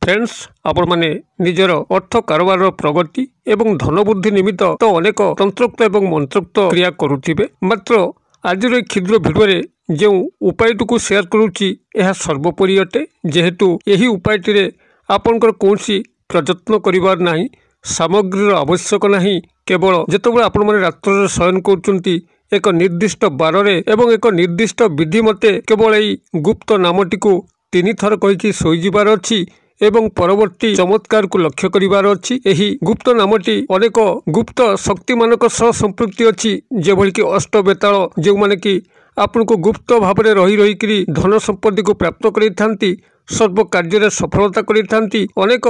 Friends आपण माने निजर अर्थ कारोबार प्रगति एवं धन वृद्धि निमित्त तो अनेक तंत्रोक्त एवं मंत्रोक्त क्रिया करुथिबे। मात्र आज क्षुद्र भिडियो जो उपायटू शेयर करुच्ची यह सर्वोपरि अटे। जेहेतु यही उपायटी आपणकर कौन प्रयत्न करिवार नाही, सामग्रीर आवश्यक नाही। केवल जेतबेले आपण माने रात्र शयन करुचंती एक निर्दिष्ट बारे एवं एक निर्दिष्ट विधि मते केवल यही गुप्त नामटी को 3 थर कही शोईजार अच्छी एवं परवर्ती चमत्कार को लक्ष्य करिवार अछि। एही गुप्त नामटी अनेक गुप्त शक्ति मानक सह संपृक्ति अछि, जेभली कि अष्टबेताल जो माने कि आपन को गुप्त भाव में रही रही करी धन संपत्ति को प्राप्त करिथांती, सर्व कार्य सफलता करिथांती। अनेक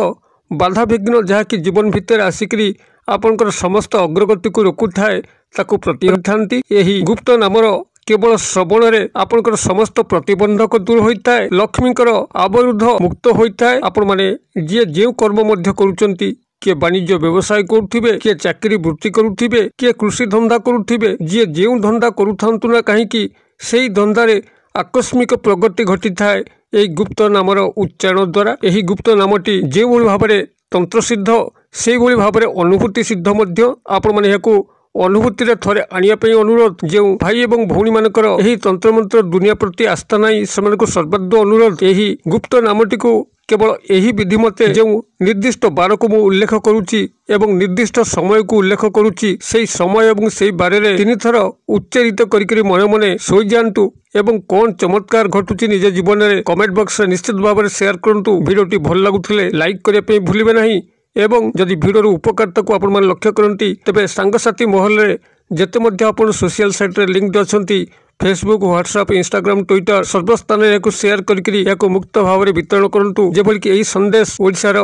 बाधा विघ्न जहाँकि जीवन भितर आसिकरी आपनकर समस्त अग्रगति को रोकुथाए ताकू प्रतिहंती। यही गुप्त नामर केवल श्रवण रे आपनकर समस्त प्रतिबंधक दूर होता है, लक्ष्मीकर अवरुद्ध मुक्त होता है। आपण माने जे जे कर्म मध्य करुचंती, किए वाणिज्य व्यवसाय करुथिबे, किए चाकरी वृत्ति करुथिबे, किए कृषि धंदा करुथिबे, जे जे धंदा करुथांतु ना कहीं सेही धंदारे आकस्मिक प्रगति घटी थाए यही गुप्त नामर उच्चारण द्वारा। यही गुप्त नामटी जे भली भाबरे तंत्र सिद्ध से भली भाबरे अनुभूति सिद्ध मध्य। आपण माने याकू अनुभूति थरे आनिया अनुरोध। जो भाई एवं भौणी मानकर यही तंत्र मंत्र दुनिया प्रति आस्था नहीं, से सर्वाध्य अनुरोध यही गुप्त नामटी को केवल यही विधि मते जो निर्दिष्ट बार को मु उल्लेख करुच्ची एवं निर्दिष्ट समय को उल्लेख करुच्ची, से समय एवं से बारे 3 थर उच्चारित करी मने मने सोई जातु एवं कौन चमत्कार घटुची निज जीवन में कमेंट बॉक्स निश्चित भाव में शेयर करंतु। वीडियोटी भल लगुथिले लाइक करने भूलिबे नहीं एवं जदि भिडर उपकारिता को आपण लक्ष्य करती तेरे सांगसाथी महल में जेते मध्य आपण सोशल साइट रे लिंक अच्छी फेसबुक, व्हाट्सएप, इंस्टाग्राम, ट्विटर सर्वस्थान या शेयर करके मुक्त भाव में वितरण करूँ, जेभली कि यही संदेश ओडिशार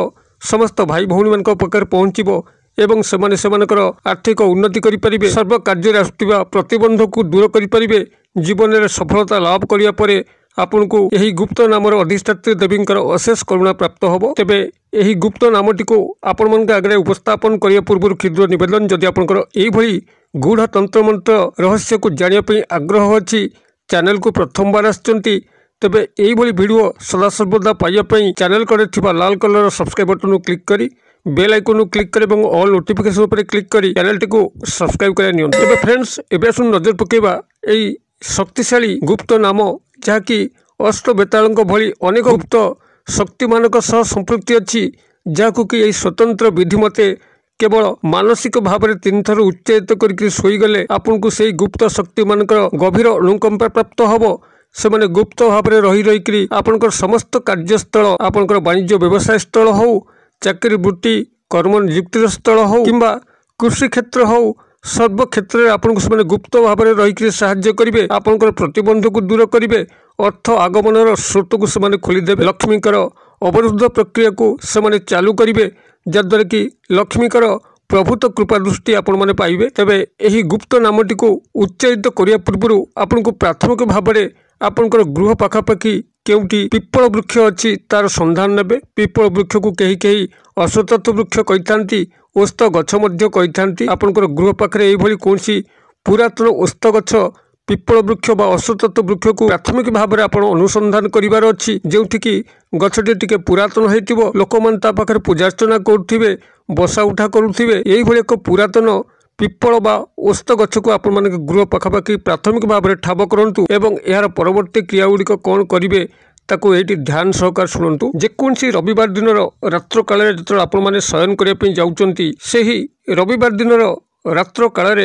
समस्त भाई भौणी मान पाखे पहुँचो एवं सेमानकर आर्थिक उन्नति करें, सर्व कार्य आसुवा प्रतिबंध को दूर करें, जीवन में सफलता लाभ करने पर आपन को यही गुप्त नामर अधिष्ठात्री देवींकर अशेष करुणा प्राप्त होब। तेबे यही गुप्त नामटी को आपण मन आगे उपस्थापन करने पूर्व क्षुद्र निवेदन, जदि आपनकर एही भली गूढ़ तंत्र मंत्र रहस्य को जानिया आग्रह अच्छी, चैनल को प्रथम बार आसचंती तेबे एही भली वीडियो सदा सर्वदा पाइबा चैनल कड़े थिबा लाल कलर सब्सक्राइब बटन क्लिक करी बेल आइकन क्लिक कर ऑल नोटिफिकेशन पर क्लिक करी चैनल टी को सब्सक्राइब कर नियंतु। तेबे फ्रेंड्स एबे आसुन नजर पकेबा एही शक्तिशाली गुप्त नाम जहाँकि अष्टबेताल भली अनेक गुप्त शक्ति मानक सह संपृक्ति अच्छी, जहाँकू कि स्वतंत्र विधि मते केवल मानसिक भाव में 3 थर उच्चारित करके शोईगले आपन को से गुप्त शक्ति मानकर गभीर अनुकंपा प्राप्त हम। से माने गुप्त भाव में रही रही आपनकर समस्त कार्यस्थल, आपनकर वाणिज्य व्यवसाय स्थल हो, चाकरी वृत्ति कर्म नियुक्ति स्थल हो किंबा कृषि क्षेत्र हो, सर्व क्षेत्र में आपन को गुप्त भाव में रही साहाय्य करेंगे, आपनकर प्रतिबंध को दूर करेंगे, अर्थ आगमन स्रोत को से खोलीदेवे, लक्ष्मीकर अवरुद्ध प्रक्रिया को से चालू करेंगे, जद्वारा कि लक्ष्मीकर प्रभुत कृपा दृष्टि आपण माने पाइबे। तेबे यही गुप्त नामटी को उच्चारित करिया पूर्व आपन को प्राथमिक भाव में आपनकर गृह पाखापाखि केउटी पिप्पल वृक्ष अच्छी तार संधान नेबे। पिप्पल वृक्ष को कहीं कहीं अश्वत्थ वृक्ष कही, ओस्त गछ मध्य कही। आपनकर गृह पाखरे एही भली कोनसी पुरातन ओस्त गछ पिप्पल वृक्ष बा अश्वत्थ वृक्ष को प्राथमिक भाव में आप अनुसंधान करिवार अच्छी, जोठी कि गछटी टिके पुरातन होइतिबो, लोक मान ता पाखरे पूजार्चना करुथिबे, बसा उठा करुथिबे। एही भली एक पुरातन पिप्पल बा ओस्त गछ को आपण माने गृह पाखापाखि प्राथमिक भाव में ठाब करंतु एवं यार परवर्ती क्रिया गुड़िक कौन करेंगे ताकू एटी ध्यान सहकार शुणु। जेकोसी रविवार दिन रात्र काल जो आपण माने शयन करने जाउचंती, सेही रविवार दिन रात्र काल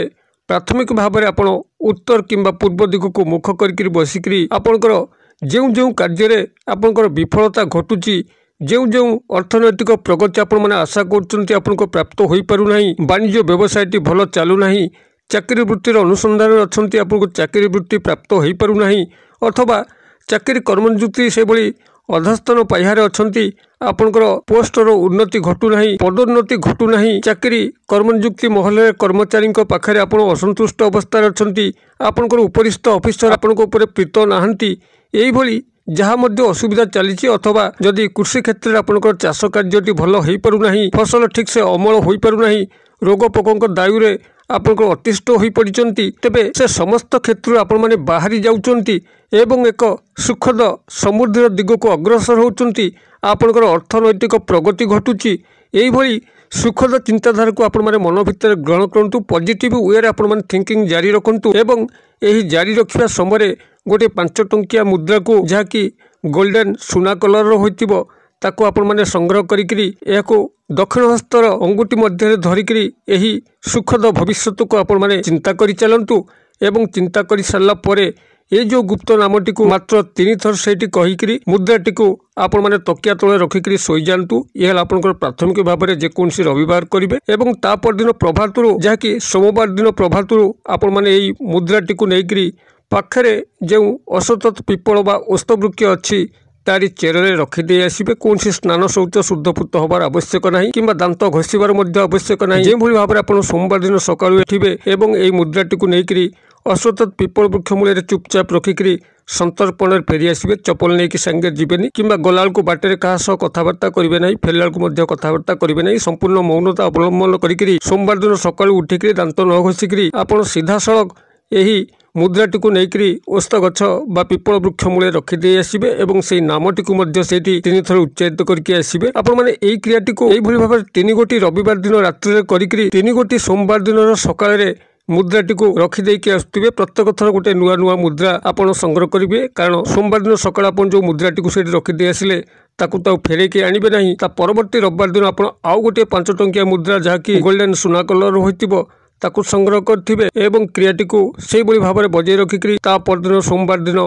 प्राथमिक भाव में आपण उत्तर किंबा पूर्व दिग को मुख करके बसिकी आपणकर जो कार्य आपणकर विफलता घटुची, जो अर्थनैतिक प्रगति आपण माने आशा करचंती आपन को प्राप्त होई पारु नाही, वाणिज्य व्यवसाय टी भल चालू नाही, चाकरी वृत्तिर अनुसंधान अच्छी आपन को चाकरी वृत्ति प्राप्त होई पारु नाही, अथवा चाकरी कर्मनियुक्ति से भली अधस्थन पाइहारे अच्छी आपनकर पोस्टर उन्नति घटू नाही, पदोन्नति घटू नाही, चाकरी कर्मनियुक्ति महल कर्मचारी पाखे आप असंतुष्ट अवस्था अच्छी, आपनकर उपरिस्थ ऑफिसर आपण उपर प्रीत नाहांती, एही भली जहाँ मध्य असुविधा चली, अथवा जदि कृषि क्षेत्र में आपनकर चाष कार्य भल हो पारु नाही, फसल ठीक से अमल हो पारु नाही, रोग पोकों दायुरे आपनकर अतिष्ठ हो पड़ती, तेबे से समस्त क्षेत्र आपण माने बाहरी जाउचंती एवं एक सुखद समृद्धिर दिग को अग्रसर होउचंती। आपणकर अर्थनैतिक प्रगति घटुची। यही सुखद चिंताधारा को आपण मन भितर ग्रहण करूँ, पॉजिटिव वे आपण थिंकिंग जारी रखु एवं यही जारी रखा समय गोटे 5 टंकिया मुद्रा को जहाँकि गोल्डन सुना कलर होइतिबो ताको आपण माने संग्रह करिकरी एको दक्षिण हस्तर अंगुठी मध्य धरिकरी यही सुखद भविष्य को आपण माने चिंता करि चलंतु एवं चिंता करि सारला परे ये जो गुप्त नामटी को मात्र 3 थर सेठी कहिकरी मुद्राटी को आपण माने तकिया तले रखिकरी सोई जानतु। यह आपनकर प्राथमिक भाव में जेकोसी रविवार करिवे एवं ता पर दिन प्रभातरु जहाँकि सोमवार दिन प्रभातरु आपण माने एही मुद्राटी को नेकरी पाखरे जो अशतत पिपल बा ओस्तवृक्ष अच्छी तारी चेरे रखिदे आसबे। कौन स्नान शौच शुद्धपूत हबार आवश्यक नहीं कि दांत घषिबार आवश्यक नहीं। जो भाव में आप सोमवार दिन सकाळु उठिबे एवं एही मुद्राटी को नेकरी अशतत पिपल वृक्ष मूल चुपचाप रखिकरी संतर्पण फेरी आसबे। चपल नहीं कि सांगे जीवेनी कि गला को बाटे क्या सह कथबार्ता करेंगे ना, फेरला को कथबार्ता करेंगे ना। संपूर्ण मौनता अवलंबन करी सोमवार दिन सकाळु उठिकरी दांत न घषिकी आप सीधा सड़क यही मुद्राटी को नेकरी ओस्त गछ बा पिपल वृक्ष मूले रखिदे आसबे एवं से नामटी को मध्य सेठी 3 थर उच्चारित करके आसबे। आपण माने एई क्रियाटी को एई भली भाव 3 गोटी रविवार दिन रात्रि रे करिकरी 3 गोटी सोमवार दिन सकाळे मुद्राटी को रखिदेकी आसुथिबे। प्रत्येक थर गोटे नुआ नुआ मुद्रा आपण संग्रह करिवे, कारण सोमवार दिन सकाळ आपण जो मुद्राटी को सेठी रखिदे आसिले ताकू तो फेरेकी आनिबे नाही। ता परवर्ती रविवार दिन आपण आउ गोटे 5 टंकिया मुद्रा जहाँकि गोल्डन सुना कलर होइतिबो ताकू संग्रह करथिबे एवं क्रियाटी को से भाव में बजाय रखिकरी ता परदिन सोमवार दिन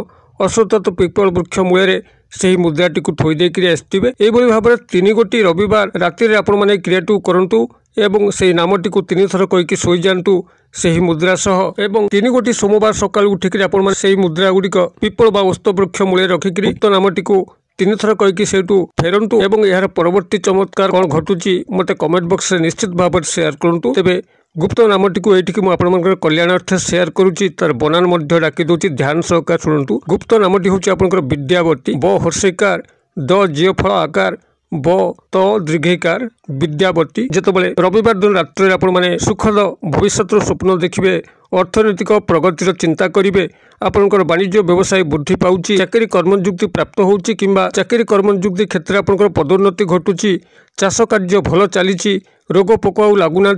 अशतत पिपल वृक्ष मूल से मुद्राटी को थोई देकरी आसथिबे। एभली भाव में 3 गोटी रविवार राति रे आपण माने क्रियाटी करंतु एवं से नामटी को 3 थर कहीकि सोई जांतु से मुद्रा सह एवं 3 गोटी सोमवार सकाळ उठिकरी आपण माने से मुद्रा गुड़िक पिपल बा ओस्त वृक्ष मूल रखिकरी उक्त नामटी को 3 थर कहीकि सेठू फेरंतु एवं यार परवर्ती चमत्कार कौन घटुची मते कमेंट बॉक्स रे निश्चित भाव में शेयर करंतु। तेबे गुप्त नामटी को ये मुझे कल्याणार्थ शेयर करुच्ची, तार बनान मध्य डाकी दूची, ध्यान सहकार शुणु। गुप्त नामटी हूँ आपंकर विद्यावती, ब हर्षिकार द जीवफल आकार ब त दीर्घिकार विद्यावती। जितेबाला रविवार दिन रात्रि आपण माने सुखद भविष्य स्वप्न देखिए, अर्थनैतिक प्रगतिर चिंता करेंगे, आपंकर वाणिज्य व्यवसाय वृद्धि पाउची, चाकरी कर्मनियुक्ति प्राप्त होउची किंबा चाकरी कर्मनियुक्ति क्षेत्र में आपंकर पदोन्नति घटुची, चाष कार्य भल चली, रोग पोक आ लागुना,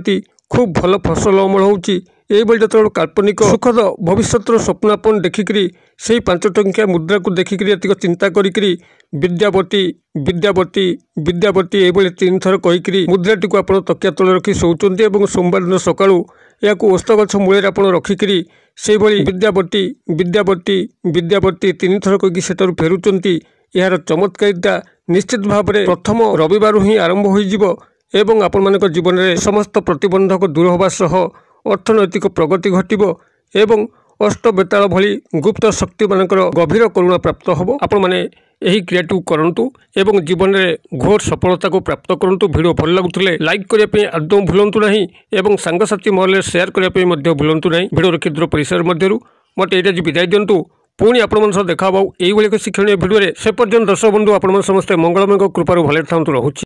खूब भल फसल अमल होउची। ये जो काल्पनिक सुखद भविष्य स्वप्न आपन देखिकी से 5 टंकिया मुद्रा को देखिकी एतिक चिंता करी विद्यावती विद्यावती विद्यावती ये 3 थर कहीकि मुद्राटी को आप तकिया तले रखी शोचुंती और सोमवार दिन सकाळु या ओस्त गछ मूल आप रखिकी से विद्यावती विद्यावती विद्यावती 3 थर कहीकि सेठारु फेरुचंती। यार चमत्कारिता निश्चित भाव में प्रथम रविवार ही आरंभ हो एवं आपण मानक जीवन में समस्त प्रतिबंधक दूर होगा सह अर्थनैतिक प्रगति घटिबो एवं अष्ट बेताल भली गुप्त शक्ति मानकर गभीर करुणा प्राप्त होबो। आपण माने यही क्रियाटी करंतु एवं जीवन में घोर सफलता को प्राप्त करंतु। वीडियो भल लगुले लाइक करने आदौ भूलंतु नहीं एवं सांगसाथी महल शेयर करने भूलंतु नहीं। वीडियो क्षुद्र परिसर मध्य मत ये विदाय दिंतु। पुणी आपण देखा यही शिक्षणीय भिडियो से पर्यंत दर्शक बंधु आपण समस्ते मंगलमय कृपार भले था रहुछि।